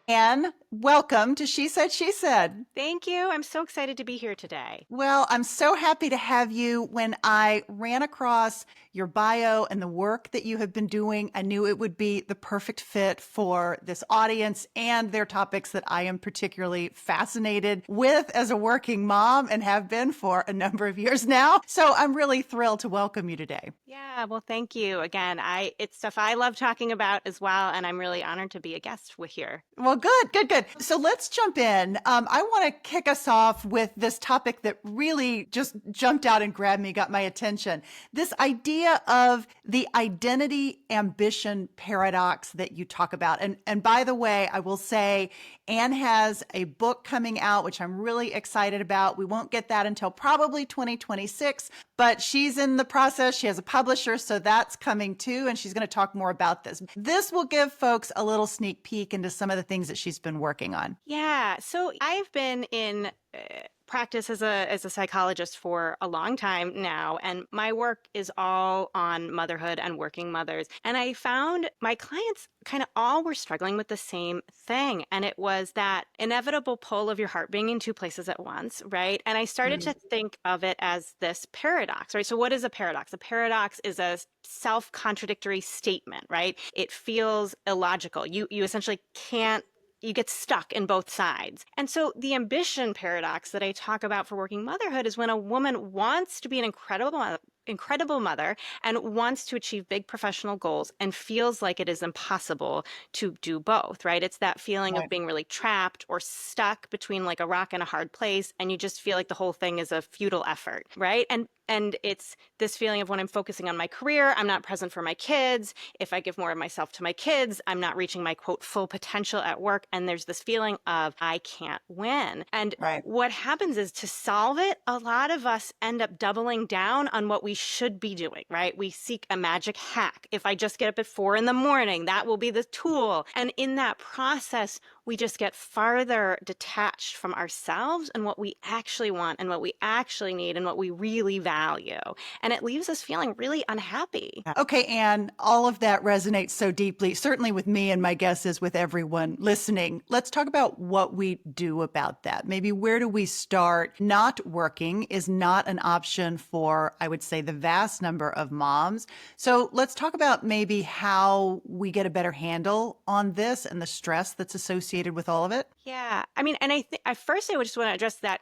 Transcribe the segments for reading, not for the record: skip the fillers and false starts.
Anne, welcome to She Said, She Said. Thank you. I'm so excited to be here today. Well, I'm so happy to have you. When I ran across your bio and the work that you have been doing, I knew it would be the perfect fit for this audience and their topics that I am particularly fascinated with as a working mom and have been for a number of years now. So I'm really thrilled to welcome you today. Yeah, well, thank you again. It's stuff I love talking about as well, and I'm really honored to be a guest with here. Well, good, good, good. So let's jump in. I want to kick us off with this topic that really just jumped out and grabbed me, got my attention. This idea of the identity ambition paradox that you talk about. And by the way, I will say Anne has a book coming out, which I'm really excited about. We won't get that until probably 2026, but she's in the process. She has a publisher, so that's coming too. And she's going to talk more about this. This will give folks a little sneak peek into some of the things that she's been working on. Yeah, so I've been in practice as a psychologist for a long time now, and my work is all on motherhood and working mothers. And I found my clients kind of all were struggling with the same thing, and it was that inevitable pull of your heart being in two places at once, right? And I started to think of it as this paradox, right? So what is a paradox? A paradox is a self-contradictory statement, right? It feels illogical. You essentially can't you get stuck in both sides. And so the ambition paradox that I talk about for working motherhood is when a woman wants to be an incredible mother and wants to achieve big professional goals and feels like it is impossible to do both, right? It's that feeling of Right. being really trapped or stuck between like a rock and a hard place, and you just feel like the whole thing is a futile effort, right? And it's this feeling of when I'm focusing on my career, I'm not present for my kids. If I give more of myself to my kids, I'm not reaching my quote full potential at work. And there's this feeling of I can't win. And Right. what happens is to solve it, a lot of us end up doubling down on what we should be doing, right? We seek a magic hack. If I just get up at 4 a.m, that will be the tool. And in that process, we just get farther detached from ourselves and what we actually want and what we actually need and what we really value. And it leaves us feeling really unhappy. Okay, Anne, all of that resonates so deeply, certainly with me, and my guess is with everyone listening. Let's talk about what we do about that. Maybe where do we start? Not working is not an option for, I would say, the vast number of moms. So let's talk about maybe how we get a better handle on this and the stress that's associated with all of it. Yeah. I mean, and I think at first I would just want to address that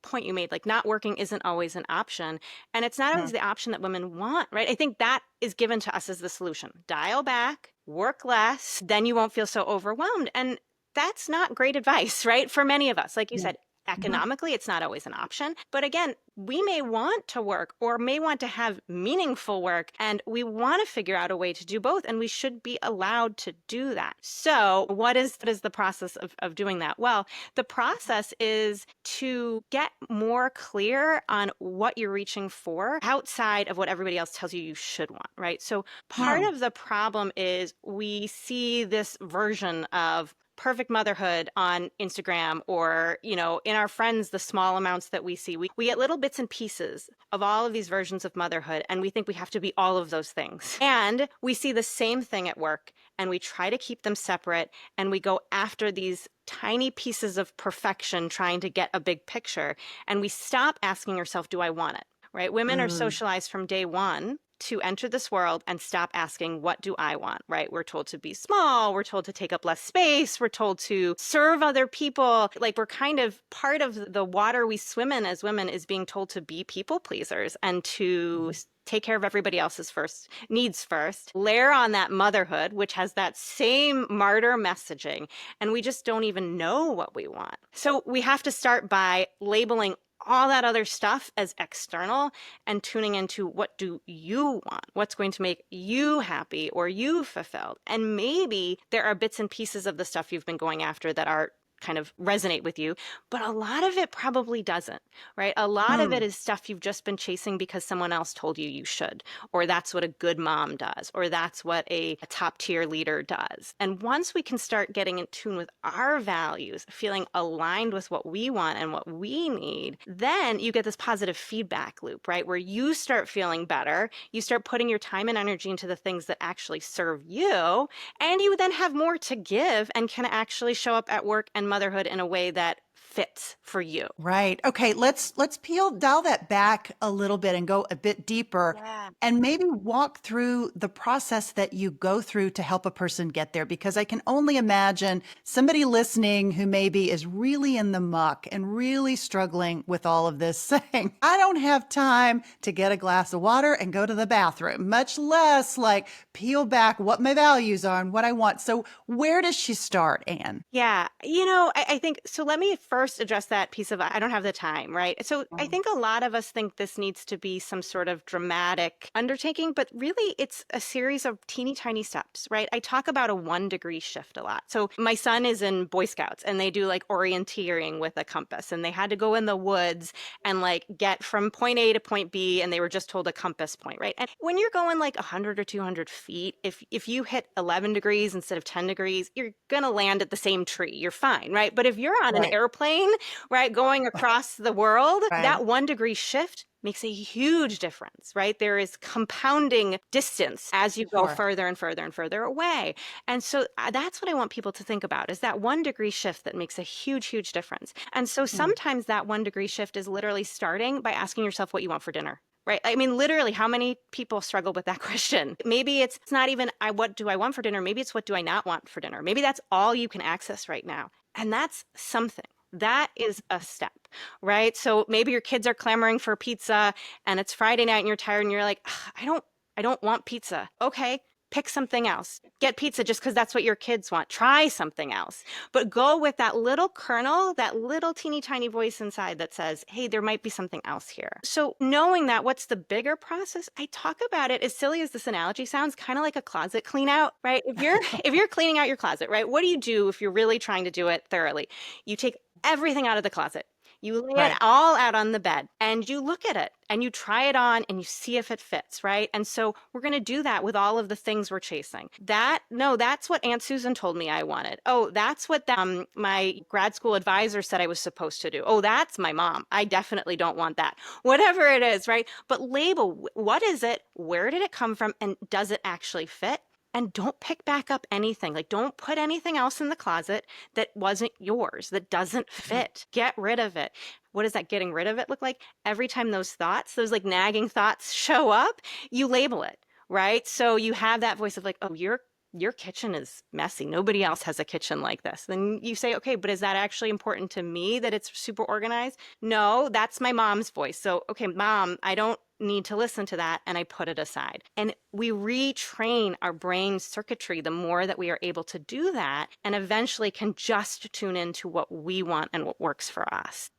point you made, like not working isn't always an option. And it's not always the option that women want, right? I think that is given to us as the solution. Dial back, work less, then you won't feel so overwhelmed. And that's not great advice, right? For many of us, like you Yeah. said, Mhm. economically, it's not always an option. But again, we may want to work or may want to have meaningful work, and we want to figure out a way to do both, and we should be allowed to do that. So what is the process of doing that? Well, the process is to get more clear on what you're reaching for outside of what everybody else tells you you should want, right? So part Hmm. of the problem is we see this version of perfect motherhood on Instagram or, in our friends, the small amounts that we see. We get little bits and pieces of all of these versions of motherhood, and we think we have to be all of those things. And we see the same thing at work, and we try to keep them separate, and we go after these tiny pieces of perfection trying to get a big picture, and we stop asking ourselves, do I want it? Right? Women are Mm. socialized from day one to enter this world and stop asking, what do I want, right? We're told to be small. We're told to take up less space. We're told to serve other people. Like we're kind of part of the water we swim in as women is being told to be people pleasers and to take care of everybody else's first needs first. Layer on that motherhood, which has that same martyr messaging, and we just don't even know what we want. So we have to start by labeling all that other stuff as external and tuning into what do you want? What's going to make you happy or you fulfilled? And maybe there are bits and pieces of the stuff you've been going after that are kind of resonate with you, but a lot of it probably doesn't, right? A lot of it is stuff you've just been chasing because someone else told you should, or that's what a good mom does, or that's what a top tier leader does. And once we can start getting in tune with our values, feeling aligned with what we want and what we need, then you get this positive feedback loop, right? Where you start feeling better, you start putting your time and energy into the things that actually serve you, and you then have more to give and can actually show up at work and motherhood in a way that fits for you. Right. Okay, let's dial that back a little bit and go a bit deeper Yeah. and maybe walk through the process that you go through to help a person get there, because I can only imagine somebody listening who maybe is really in the muck and really struggling with all of this saying, I don't have time to get a glass of water and go to the bathroom, much less like peel back what my values are and what I want. So where does she start, Anne? Yeah, I think so. Let me first address that piece of I don't have the time, right? So I think a lot of us think this needs to be some sort of dramatic undertaking, but really it's a series of teeny tiny steps, right? I talk about a 1 degree shift a lot. So my son is in Boy Scouts and they do like orienteering with a compass, and they had to go in the woods and like get from point A to point B, and they were just told a compass point, right? And when you're going like 100 or 200 feet, if you hit 11 degrees instead of 10 degrees, you're gonna land at the same tree. You're fine, right? But if you're on an Right. airplane, right, going across the world, Right. that 1 degree shift makes a huge difference, right? There is compounding distance as you go Sure. further and further and further away. And so that's what I want people to think about, is that 1 degree shift that makes a huge, huge difference. And so Mm. sometimes that 1 degree shift is literally starting by asking yourself what you want for dinner. Right. I mean, literally, how many people struggle with that question? Maybe it's not even what do I want for dinner? Maybe it's what do I not want for dinner? Maybe that's all you can access right now. And that's something. That is a step, right? So maybe your kids are clamoring for pizza and it's Friday night and you're tired and you're like, "Ugh, I don't want pizza." Okay, pick something else. Get pizza just because that's what your kids want. Try something else. But go with that little kernel, that little teeny tiny voice inside that says, hey, there might be something else here. So knowing that, what's the bigger process? I talk about it, as silly as this analogy sounds, kind of like a closet clean out, right? If you're cleaning out your closet, right? What do you do if you're really trying to do it thoroughly? You take everything out of the closet. You lay it Right. all out on the bed and you look at it and you try it on and you see if it fits, right? And so we're going to do that with all of the things we're chasing. That's what Aunt Susan told me I wanted. Oh, that's what my grad school advisor said I was supposed to do. Oh, that's my mom. I definitely don't want that. Whatever it is, right? But label, what is it? Where did it come from? And does it actually fit? And don't pick back up anything. Like, don't put anything else in the closet that wasn't yours, that doesn't fit. Get rid of it. What does that getting rid of it look like? Every time those thoughts, those like nagging thoughts show up, you label it, right? So you have that voice of like, oh, your kitchen is messy. Nobody else has a kitchen like this. Then you say, okay, but is that actually important to me that it's super organized? No, that's my mom's voice. So, okay, mom, I don't need to listen to that, and I put it aside. And we retrain our brain circuitry the more that we are able to do that, and eventually can just tune into what we want and what works for us.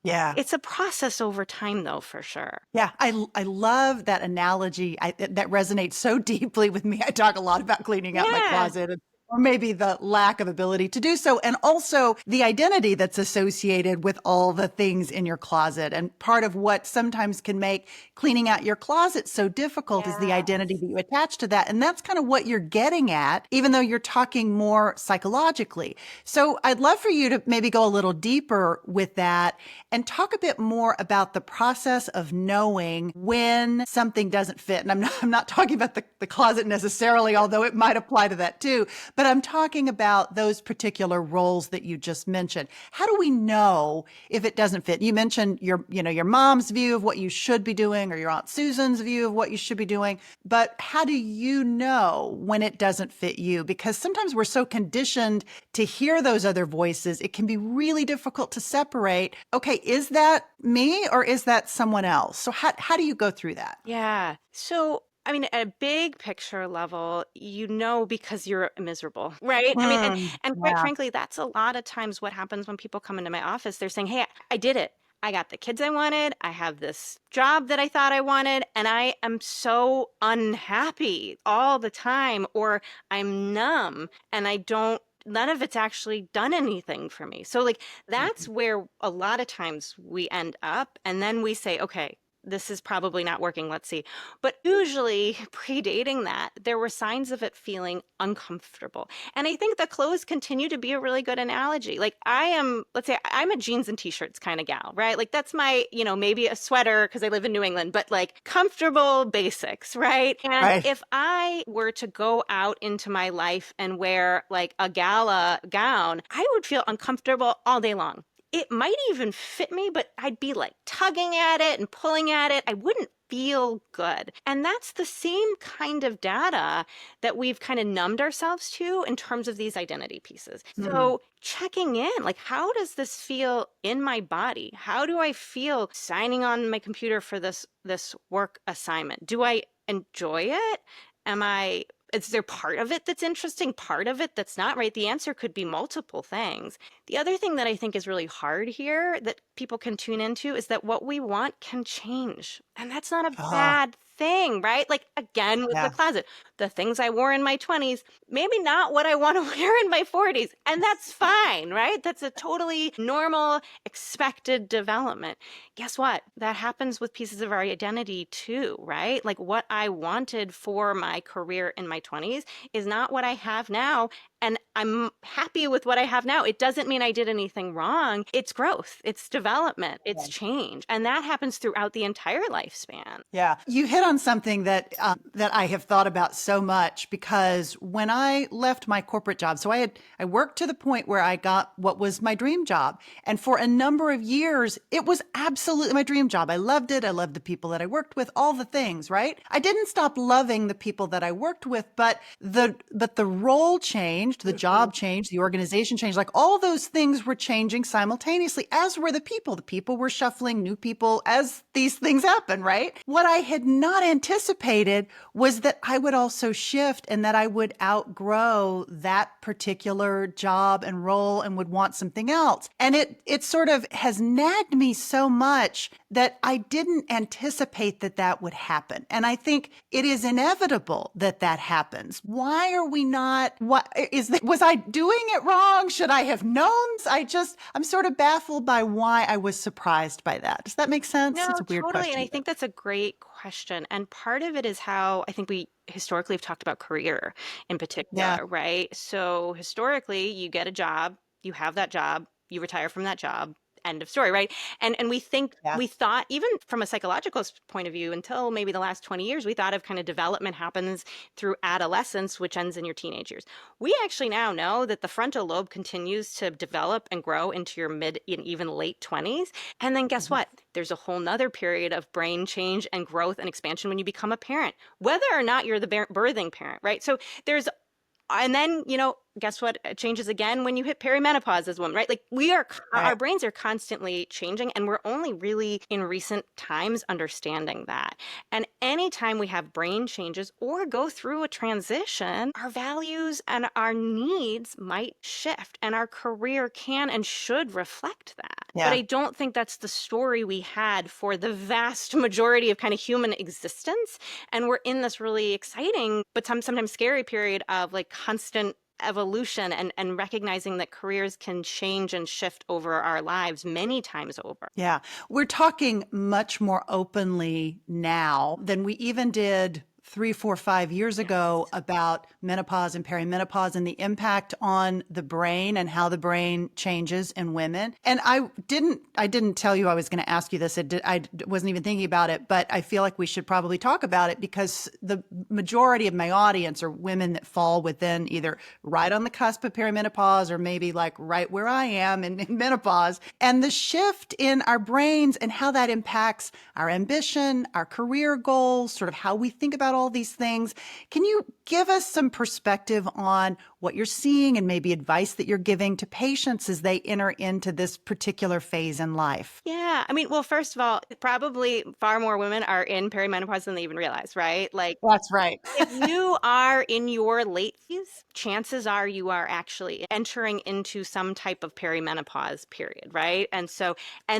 Yeah. It's a process over time, though, for sure. Yeah, I love that analogy. That resonates so deeply with me. I talk a lot about cleaning out my Yeah. closet, or maybe the lack of ability to do so, and also the identity that's associated with all the things in your closet. And part of what sometimes can make cleaning out your closet so difficult is the identity Yes. that you attach to that. And that's kind of what you're getting at, even though you're talking more psychologically. So I'd love for you to maybe go a little deeper with that and talk a bit more about the process of knowing when something doesn't fit. And I'm not talking about the closet necessarily, although it might apply to that too, but I'm talking about those particular roles that you just mentioned. How do we know if it doesn't fit? You mentioned your mom's view of what you should be doing or your Aunt Susan's view of what you should be doing, but how do you know when it doesn't fit you? Because sometimes we're so conditioned to hear those other voices, it can be really difficult to separate, okay, is that me or is that someone else? So how do you go through that? Yeah. So, I mean, at a big picture level, because you're miserable, right? I mean, and Hmm. and quite Yeah. frankly, that's a lot of times what happens when people come into my office. They're saying, "Hey, I did it. I got the kids I wanted. I have this job that I thought I wanted, and I am so unhappy all the time, or I'm numb and I don't none of it's actually done anything for me. So like that's where a lot of times we end up. And then we say, okay, this is probably not working. Let's see. But usually predating that, there were signs of it feeling uncomfortable. And I think the clothes continue to be a really good analogy. Like I am, let's say I'm a jeans and t-shirts kind of gal, right? Like that's my, maybe a sweater because I live in New England, but like comfortable basics, right? And Right. if I were to go out into my life and wear like a gala gown, I would feel uncomfortable all day long. It might even fit me, but I'd be like tugging at it and pulling at it. I wouldn't feel good. And that's the same kind of data that we've kind of numbed ourselves to in terms of these identity pieces. Mhm. So checking in, like, how does this feel in my body? How do I feel signing on my computer for this work assignment? Do I enjoy it? Am I is there part of it that's interesting, part of it that's not, right? The answer could be multiple things. The other thing that I think is really hard here that people can tune into is that what we want can change. And that's not a Oh, bad thing, right? Like, again, with the yeah. closet, the things I wore in my 20s, maybe not what I want to wear in my 40s. And that's fine, right? That's a totally normal, expected development. Guess what? That happens with pieces of our identity too, right? Like what I wanted for my career in my 20s is not what I have now. And I'm happy with what I have now. It doesn't mean I did anything wrong. It's growth, it's development, it's change. And that happens throughout the entire lifespan. Yeah, you hit on something that I have thought about so much because when I left my corporate job, so I worked to the point where I got what was my dream job, and for a number of years, it was absolutely my dream job. I loved it. I loved the people that I worked with, all the things. Right? I didn't stop loving the people that I worked with, but the role changed, the job changed, the organization changed. Like all those things were changing simultaneously, as were the people. The people were shuffling, new people as these things happen. Right? What I had not anticipated was that I would also shift and that I would outgrow that particular job and role and would want something else. And it sort of has nagged me so much that I didn't anticipate that that would happen. And I think it is inevitable that that happens. Why are we not, what is that, was I doing it wrong? Should I have known? I'm sort of baffled by why I was surprised by that. Does that make sense? No, It's a weird totally. And I question. think that's a great question. And part of it is how I think we historically have talked about career in Yeah. particular, right? So historically, you get a job, you have that job, you retire from that job, end of story, right? And Yeah. we thought, even from a psychological point of view, until maybe the last 20 years, we thought of kind of development happens through adolescence, which ends in your teenage years. We actually now know that the frontal lobe continues to develop and grow into your mid and even late 20s. And then guess Mhm. what? There's a whole nother period of brain change and growth and expansion when you become a parent, whether or not you're the birthing parent, right? So there's and then, guess what? It changes again when you hit perimenopause as a woman, right? Like our Right. brains are constantly changing, and we're only really in recent times understanding that. And anytime we have brain changes or go through a transition, our values and our needs might shift, and our career can and should reflect that. But Yeah. I don't think that's the story we had for the vast majority of kind of human existence. And we're in this really exciting, but sometimes scary period of like constant evolution and recognizing that careers can change and shift over our lives many times over. Yeah. We're talking much more openly now than we even did 3, 4, 5 years Yes. ago about menopause and perimenopause and the impact on the brain and how the brain changes in women. And I didn't tell you I was going to ask you this. I wasn't even thinking about it, but I feel like we should probably talk about it because the majority of my audience are women that fall within either right on the cusp of perimenopause or maybe like right where I am in menopause. And the shift in our brains and how that impacts our ambition, our career goals, sort of how we think about all these things. Can you give us some perspective on what you're seeing and maybe advice that you're giving to patients as they enter into this particular phase in life? Yeah. I mean, well, first of all, probably far more women are in perimenopause than they even realize, right? Like, That's right. if you are in your late 30s, chances are you are actually entering into some type of perimenopause period, right? And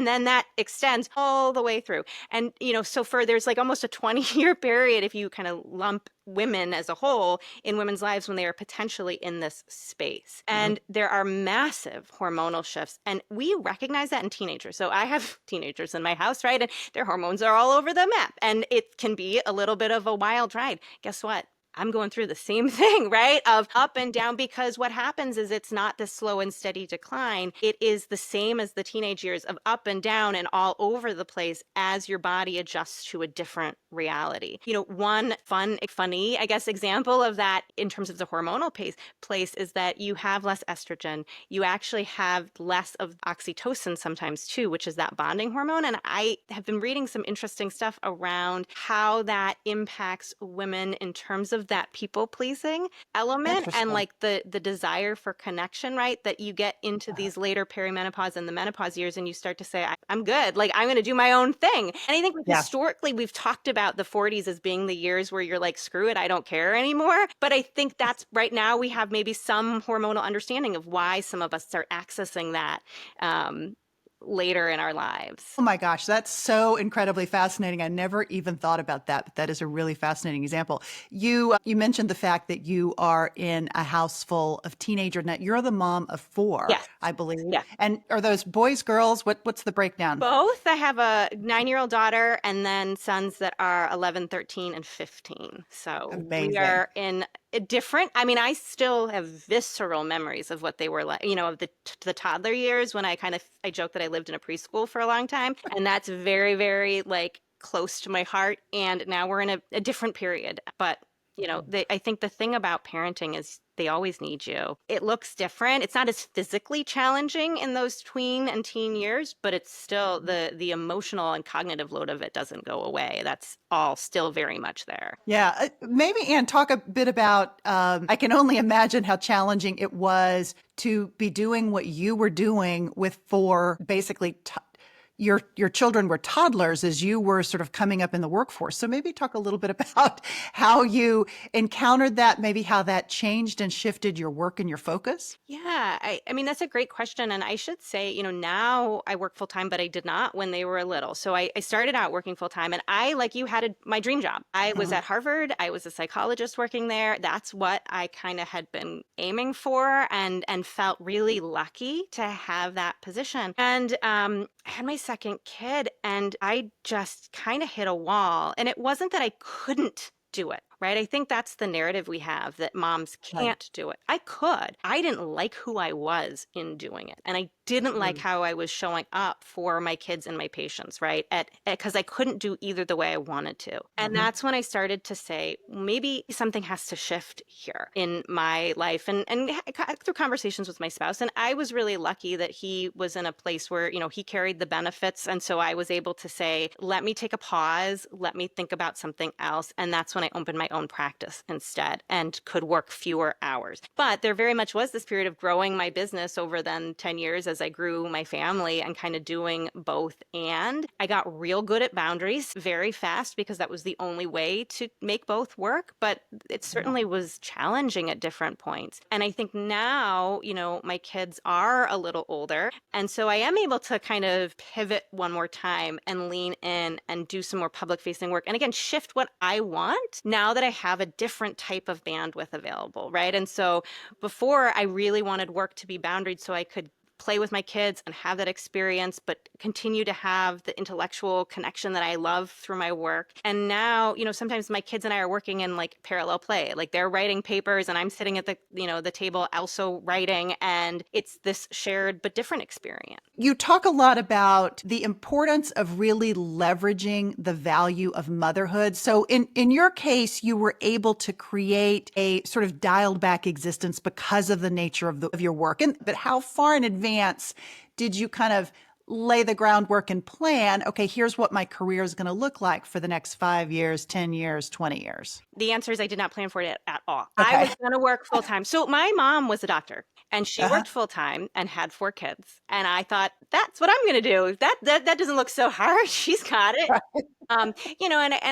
then that extends all the way through. And, so there's like almost a 20-year period if you kind of lump women as a whole in women's lives when they are potentially in this space. And there are massive hormonal shifts. And we recognize that in teenagers. So I have teenagers in my house, right? And their hormones are all over the map. And it can be a little bit of a wild ride. Guess what? I'm going through the same thing, right? Of up and down, because what happens is it's not this slow and steady decline. It is the same as the teenage years of up and down and all over the place as your body adjusts to a different reality. One funny, I guess, example of that in terms of the hormonal place is that you have less estrogen. You actually have less of oxytocin sometimes too, which is that bonding hormone. And I have been reading some interesting stuff around how that impacts women in terms of that people pleasing element and Interesting. like the desire for connection, right? That you get into these later perimenopause and the menopause years and you start to say, I'm good. Like, I'm going to do my own thing. And I think Yeah. historically we've talked about the 40s as being the years where you're like, screw it, I don't care anymore. But I think that's right now we have maybe some hormonal understanding of why some of us start accessing that later in our lives. Oh my gosh, that's so incredibly fascinating. I never even thought about that, but that is a really fascinating example. You mentioned the fact that you are in a house full of teenagers. Now, you're the mom of four, Yes. I believe. Yeah. And are those boys, girls? What's the breakdown? Both. I have a 9-year-old daughter and then sons that are 11, 13, and 15. So we Amazing. are in a different, I mean, I still have visceral memories of what they were like, of the toddler years when I joke that I lived in a preschool for a long time. And that's very, very like close to my heart. And now we're in a different period. But I think the thing about parenting is they always need you. It looks different. It's not as physically challenging in those tween and teen years, but it's still the emotional and cognitive load of it doesn't go away. That's all still very much there. Yeah, maybe Anne, talk a bit about. I can only imagine how challenging it was to be doing what you were doing with four, basically. Your children were toddlers as you were sort of coming up in the workforce. So maybe talk a little bit about how you encountered that, maybe how that changed and shifted your work and your focus. Yeah, I mean, that's a great question. And I should say, now I work full time, but I did not when they were little. So I started out working full time and I, like you, had my dream job. I was at Harvard. I was a psychologist working there. That's what I kind of had been aiming for and felt really lucky to have that position. And I had my second kid and I just kind of hit a wall. And it wasn't that I couldn't do it, right? I think that's the narrative we have that moms Right. can't do it. I could. I didn't like who I was in doing it. And I didn't like how I was showing up for my kids and my patients, right? Because I couldn't do either the way I wanted to. And that's when I started to say, maybe something has to shift here in my life and through conversations with my spouse. And I was really lucky that he was in a place where, he carried the benefits. And so I was able to say, let me take a pause. Let me think about something else. And that's when I opened my own practice instead and could work fewer hours. But there very much was this period of growing my business over then 10 years as I grew my family and kind of doing both. And I got real good at boundaries very fast because that was the only way to make both work. But it certainly was challenging at different points. And I think now, my kids are a little older. And so I am able to kind of pivot one more time and lean in and do some more public facing work. And again, shift what I want now that I have a different type of bandwidth available, right? And so before I really wanted work to be boundaried so I could play with my kids and have that experience, but continue to have the intellectual connection that I love through my work. And now, sometimes my kids and I are working in like parallel play, like they're writing papers and I'm sitting at the table also writing, and it's this shared but different experience. You talk a lot about the importance of really leveraging the value of motherhood. So in your case, you were able to create a sort of dialed back existence because of the nature of your work. But how far in advance did you kind of lay the groundwork and plan, okay, here's what my career is going to look like for the next 5 years, 10 years, 20 years? The answer is I did not plan for it at all. I Okay. was going to work full time. So my mom was a doctor and she Uh-huh. worked full time and had 4 kids. And I thought, that's what I'm going to do. That doesn't look so hard. She's got it. And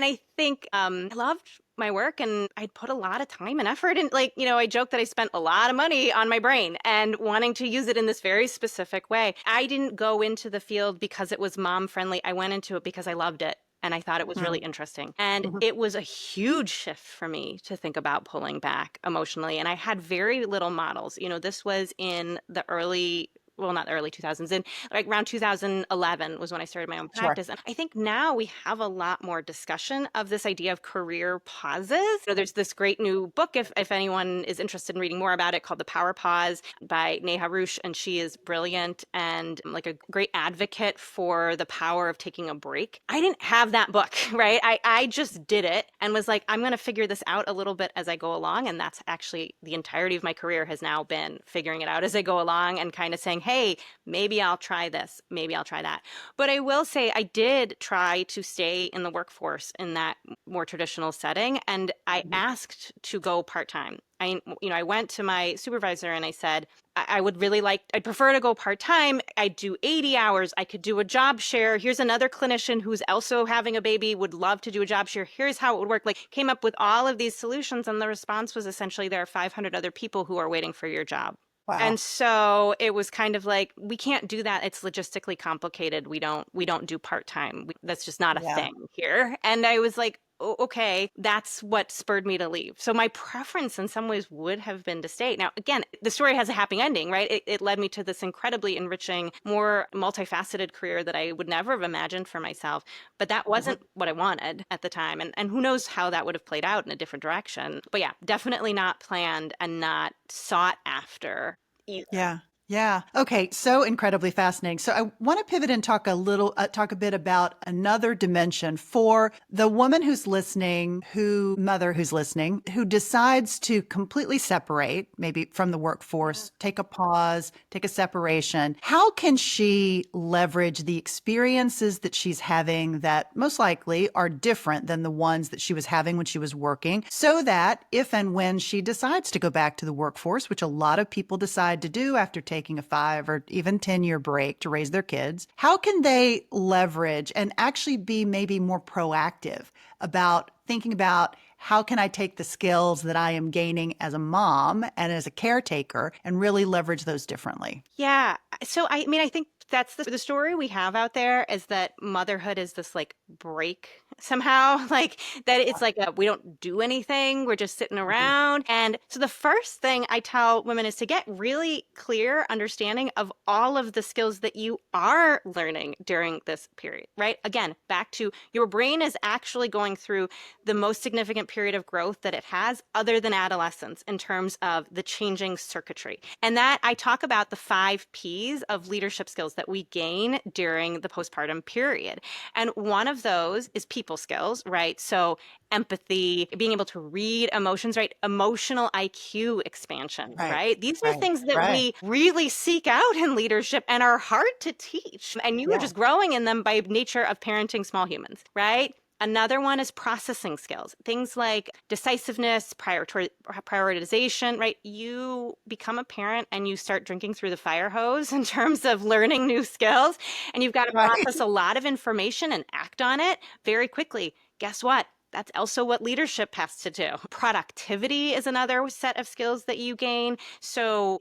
I think I loved my work and I'd put a lot of time and effort and I joke that I spent a lot of money on my brain and wanting to use it in this very specific way. I didn't go into the field because it was mom friendly. I went into it because I loved it. And I thought it was really Mm. interesting. And Mhm. it was a huge shift for me to think about pulling back emotionally. And I had very little models. This was in the early, well, not the early 2000s, in like around 2011 was when I started my own Sure. practice. And I think now we have a lot more discussion of this idea of career pauses. There's this great new book, if anyone is interested in reading more about it, called The Power Pause by Neha Rush. And she is brilliant and like a great advocate for the power of taking a break. I didn't have that book, right? I just did it and was like, I'm going to figure this out a little bit as I go along. And that's actually the entirety of my career has now been figuring it out as I go along and kind of saying, hey, maybe I'll try this, maybe I'll try that. But I will say I did try to stay in the workforce in that more traditional setting. And I Mhm. asked to go part-time. I went to my supervisor and I said, I would really like, I'd prefer to go part-time. I'd do 80 hours. I could do a job share. Here's another clinician who's also having a baby, would love to do a job share. Here's how it would work. Like, came up with all of these solutions. And the response was essentially, there are 500 other people who are waiting for your job. Wow. And so it was kind of like, we can't do that. It's logistically complicated. We don't do part-time. That's just not a Yeah. thing here. And I was like, okay, that's what spurred me to leave. So my preference in some ways would have been to stay. Now, again, the story has a happy ending, right? It led me to this incredibly enriching, more multifaceted career that I would never have imagined for myself. But that Mhm. wasn't what I wanted at the time. And who knows how that would have played out in a different direction. But yeah, definitely not planned and not sought after either. Yeah. Yeah. Okay. So incredibly fascinating. So I want to pivot and talk a bit about another dimension for the woman who's listening, mother who's listening, who decides to completely separate, maybe from the workforce, take a pause, take a separation. How can she leverage the experiences that she's having that most likely are different than the ones that she was having when she was working, so that if and when she decides to go back to the workforce, which a lot of people decide to do after taking a 5 or even 10-year break to raise their kids, how can they leverage and actually be maybe more proactive about thinking about how can I take the skills that I am gaining as a mom and as a caretaker and really leverage those differently? Yeah. So I think that's the story we have out there, is that motherhood is this like break somehow, like that it's like we don't do anything, we're just sitting Mhm. around. And so the first thing I tell women is to get really clear understanding of all of the skills that you are learning during this period, right? Again, back to your brain is actually going through the most significant period of growth that it has other than adolescence in terms of the changing circuitry. And that I talk about the 5 Ps of leadership skills that we gain during the postpartum period. And one of those is people skills, right? So empathy, being able to read emotions, right? Emotional IQ expansion, Right. right? These are Right. things that Right. we really seek out in leadership and are hard to teach. And you are Yeah. just growing in them by nature of parenting small humans, right? Another one is processing skills, things like decisiveness, prioritization, right? You become a parent and you start drinking through the fire hose in terms of learning new skills, and you've got to Right. process a lot of information and act on it very quickly. Guess what? That's also what leadership has to do. Productivity is another set of skills that you gain. So,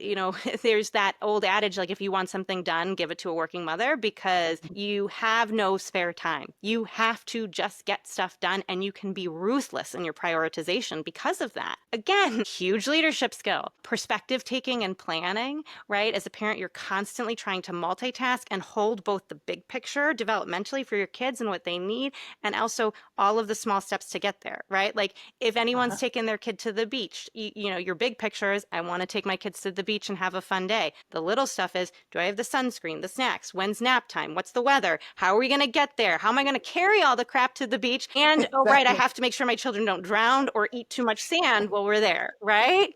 there's that old adage, like if you want something done, give it to a working mother, because you have no spare time. You have to just get stuff done, and you can be ruthless in your prioritization because of that. Again, huge leadership skill. Perspective taking and planning, right? As a parent, you're constantly trying to multitask and hold both the big picture developmentally for your kids and what they need, and also all of the small steps to get there, right? Like if anyone's Uh-huh. taking their kid to the beach, your big picture is, I want to take my kids to the beach and have a fun day. The little stuff is, do I have the sunscreen, the snacks? When's nap time? What's the weather? How are we going to get there? How am I going to carry all the crap to the beach? And, oh, right, I Exactly. have to make sure my children don't drown or eat too much sand while we're there, right?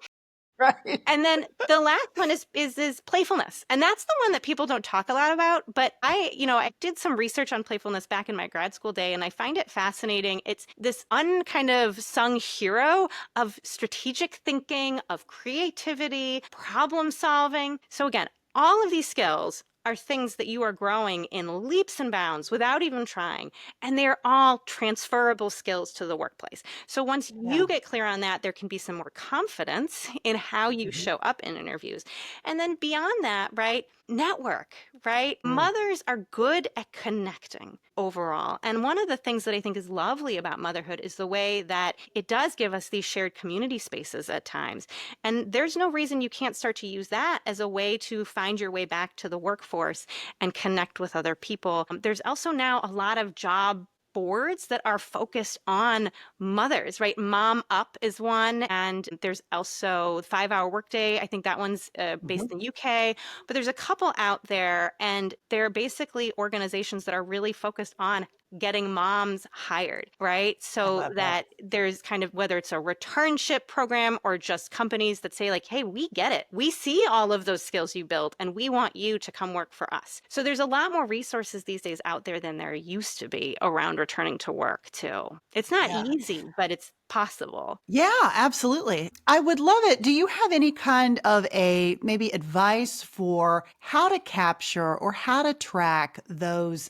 Right. And then the last one is playfulness. And that's the one that people don't talk a lot about. But I did some research on playfulness back in my grad school day, and I find it fascinating. It's this unkind of sung hero of strategic thinking, of creativity, problem solving. So again, all of these skills are things that you are growing in leaps and bounds without even trying. And they're all transferable skills to the workplace. So once Yeah. you get clear on that, there can be some more confidence in how you Mhm. show up in interviews. And then beyond that, right? Network, right? Mm. Mothers are good at connecting overall. And one of the things that I think is lovely about motherhood is the way that it does give us these shared community spaces at times. And there's no reason you can't start to use that as a way to find your way back to the workforce and connect with other people. There's also now a lot of job boards that are focused on mothers, right? Mom Up is one, and there's also 5 Hour Workday. I think that one's based Mhm. in the UK, but there's a couple out there, and they're basically organizations that are really focused on getting moms hired, right? I So love that. that there's kind of, whether it's a returnship program or just companies that say like, hey, we get it. We see all of those skills you built and we want you to come work for us. So there's a lot more resources these days out there than there used to be around returning to work too. It's not Yeah. easy, but it's possible. Yeah, absolutely. I would love it. Do you have any kind of a maybe advice for how to capture or how to track those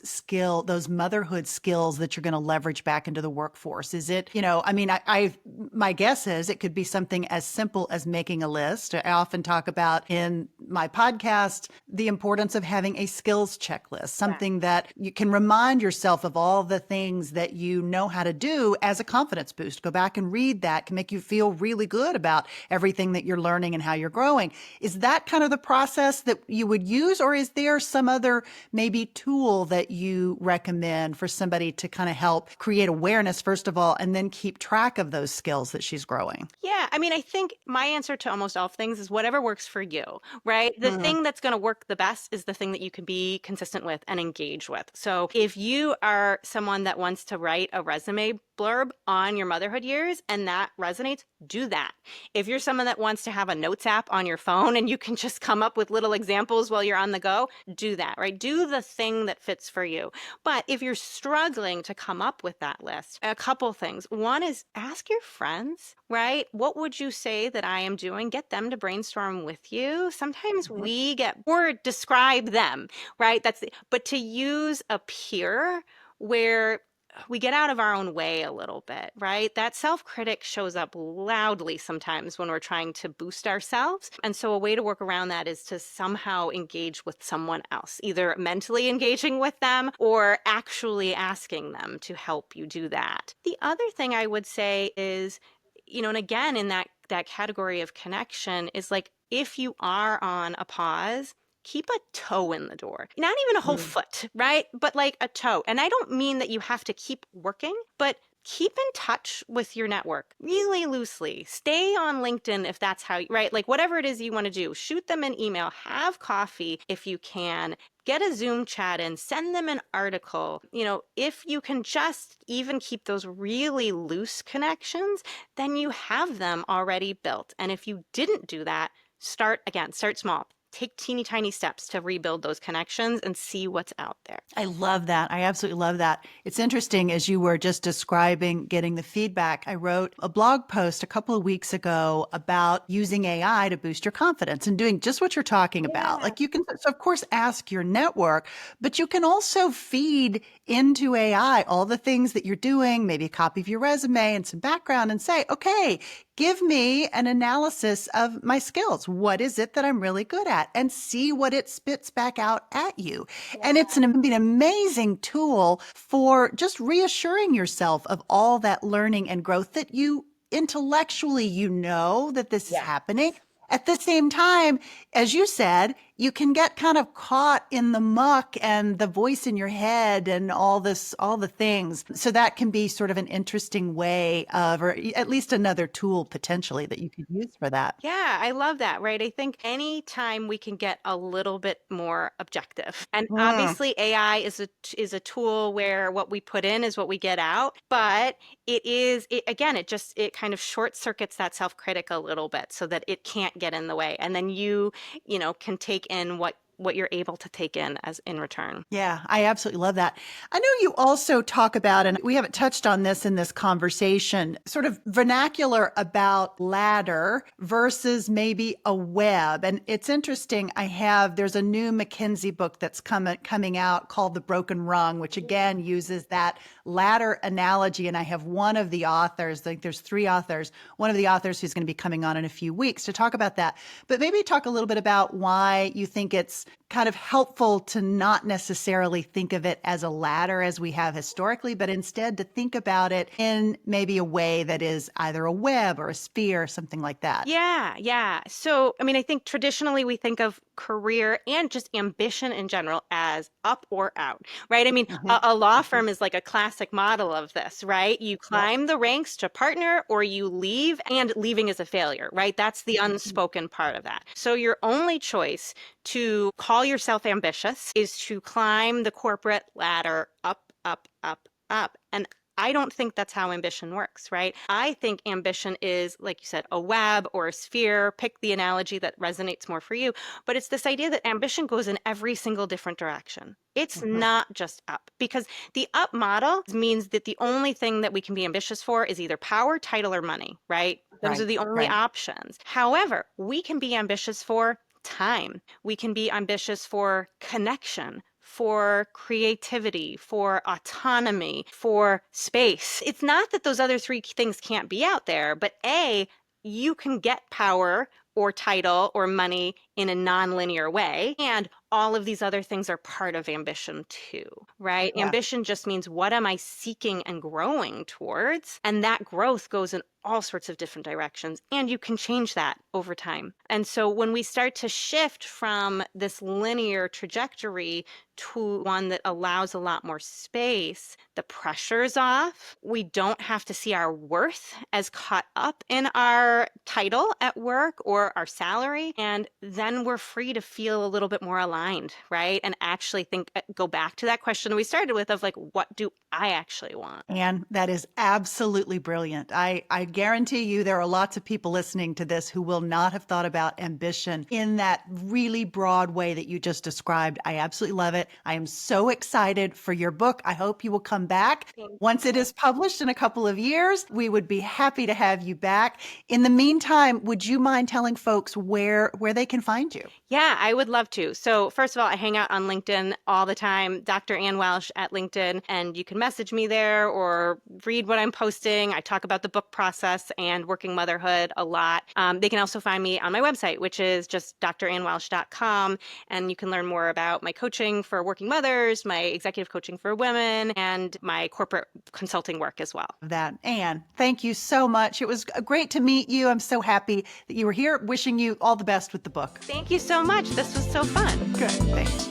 motherhood skills that you're going to leverage back into the workforce? Is it, I mean, my guess is it could be something as simple as making a list. I often talk about in my podcast the importance of having a skills checklist, Yeah. something that you can remind yourself of all the things that you know how to do as a confidence boost. Go back and read that can make you feel really good about everything that you're learning and how you're growing. Is that kind of the process that you would use, or is there some other maybe tool that you recommend for somebody to kind of help create awareness, first of all, and then keep track of those skills that she's growing? Yeah, I mean, I think my answer to almost all things is whatever works for you, right? The Mm, thing that's going to work the best is the thing that you can be consistent with and engage with. So if you are someone that wants to write a resume blurb on your motherhood years and that resonates, do that. If you're someone that wants to have a notes app on your phone and you can just come up with little examples while you're on the go, do that, right? Do the thing that fits for you. But if you're struggling to come up with that list, a couple things. One is ask your friends, right? What would you say that I am doing? Get them to brainstorm with you. Sometimes mhm. we get, or describe them, right? But to use a peer where we get out of our own way a little bit, right? That self critic shows up loudly sometimes when we're trying to boost ourselves. And so, a way to work around that is to somehow engage with someone else, either mentally engaging with them or actually asking them to help you do that. The other thing I would say is, and again, in that category of connection, is like if you are on a pause, keep a toe in the door. Not even a whole Mm. foot, right? But like a toe. And I don't mean that you have to keep working, but keep in touch with your network really loosely. Stay on LinkedIn if that's how, right? Like whatever it is you want to do, shoot them an email, have coffee if you can. Get a Zoom chat in, send them an article. If you can just even keep those really loose connections, then you have them already built. And if you didn't do that, start small. Take teeny tiny steps to rebuild those connections and see what's out there. I love that. I absolutely love that. It's interesting as you were just describing getting the feedback. I wrote a blog post a couple of weeks ago about using AI to boost your confidence and doing just what you're talking about. Yeah. Like you can, so of course, ask your network, but you can also feed into AI all the things that you're doing, maybe a copy of your resume and some background and say, okay, give me an analysis of my skills. What is it that I'm really good at? And see what it spits back out at you. And Yeah. it's an amazing tool for just reassuring yourself of all that learning and growth that you intellectually, that this is Yes. happening. At the same time, as you said, you can get kind of caught in the muck and the voice in your head and all the things. So that can be sort of an interesting way of, or at least another tool potentially that you could use for that. Yeah, I love that, right? I think anytime we can get a little bit more objective. And Mm, obviously AI is a tool where what we put in is what we get out, but again, it kind of short circuits that self-critic a little bit so that it can't get in the way. And then you can take in what you're able to take in as in return. Yeah, I absolutely love that. I know you also talk about, and we haven't touched on this in this conversation, sort of vernacular about ladder versus maybe a web. And it's interesting. There's a new McKinsey book that's coming out called The Broken Rung, which again uses that ladder analogy. And I have one of the authors, like there's three authors, one of the authors who's going to be coming on in a few weeks to talk about that. But maybe talk a little bit about why you think it's kind of helpful to not necessarily think of it as a ladder as we have historically, but instead to think about it in maybe a way that is either a web or a sphere, something like that. Yeah, yeah. So, I mean, I think traditionally we think of career and just ambition in general as up or out, right? I mean, Mhm. a law Mhm. firm is like a classic model of this, right? You Yep. climb the ranks to partner or you leave, and leaving is a failure, right? That's the Mhm. unspoken part of that. So, your only choice to call yourself ambitious is to climb the corporate ladder up, up, up, up. And I don't think that's how ambition works, right? I think ambition is, like you said, a web or a sphere. Pick the analogy that resonates more for you. But it's this idea that ambition goes in every single different direction. It's Mhm. not just up, because the up model means that the only thing that we can be ambitious for is either power, title, or money, right? Those are Right, the only right. options. However, we can be ambitious for time. We can be ambitious for connection, for creativity, for autonomy, for space. It's not that those other three things can't be out there, but A, you can get power or title or money in a nonlinear way. And all of these other things are part of ambition too, right? Yeah. Ambition just means, what am I seeking and growing towards? And that growth goes in all sorts of different directions, and you can change that over time. And so when we start to shift from this linear trajectory to one that allows a lot more space, the pressure's off. We don't have to see our worth as caught up in our title at work or our salary. And then we're free to feel a little bit more aligned, right? And actually go back to that question we started with of like, what do I actually want? And that is absolutely brilliant. I guarantee you there are lots of people listening to this who will not have thought about ambition in that really broad way that you just described. I absolutely love it. I am so excited for your book. I hope you will come back. Thank Once it you. is published in a couple of years, we would be happy to have you back. In the meantime, would you mind telling folks where they can find you? Yeah, I would love to. So, first of all, I hang out on LinkedIn all the time, Dr. Ann Welsh at LinkedIn, and you can message me there or read what I'm posting. I talk about the book process and working motherhood a lot. They can also find me on my website, which is just drannwelsh.com, and you can learn more about my coaching for working mothers, my executive coaching for women, and my corporate consulting work as well. That. Anne, thank you so much. It was great to meet you. I'm so happy that you were here. Wishing you all the best with the book. Thank you so much. This was so fun. Good. Thanks.